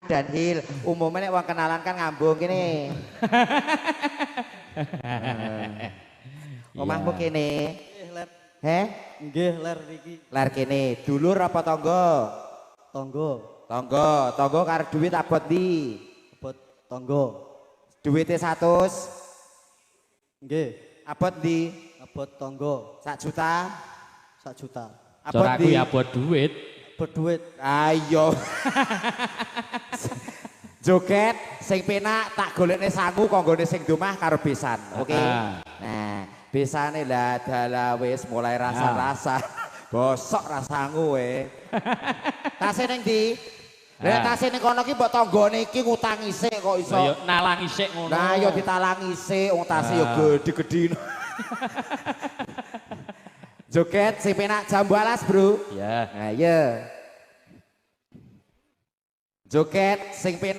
dan hil umumnya uang kenalan kan ngambung gini. Omahmu kene. Heh? Nggih, ler niki. Ler kene, dulur apa tangga? Tangga. Tangga karo duit abot ndi? Abot tangga. Duwite 100. Nggih. Abot ndi? Abot tangga. 1 juta. 1 juta. Abot Cara aku ya abot duit. Abot duit. Ayo. Joget sing penak tak golekne sangu kanggone sing domah karo besan. Oke. Nah, besane lah dalah wis mulai rasa-rasa. Bosok rasangu we. Tase ning ndi? Lah tase ning kono ki mbok tanggane iki ngutangi sik kok iso. Ya nalangi sik ngono. Nah, ya ditalangi sik wong tase ya gedhe-gedhe. Joget sing penak jam 12, Bro. Ya. Nah, iya. Joget sing penak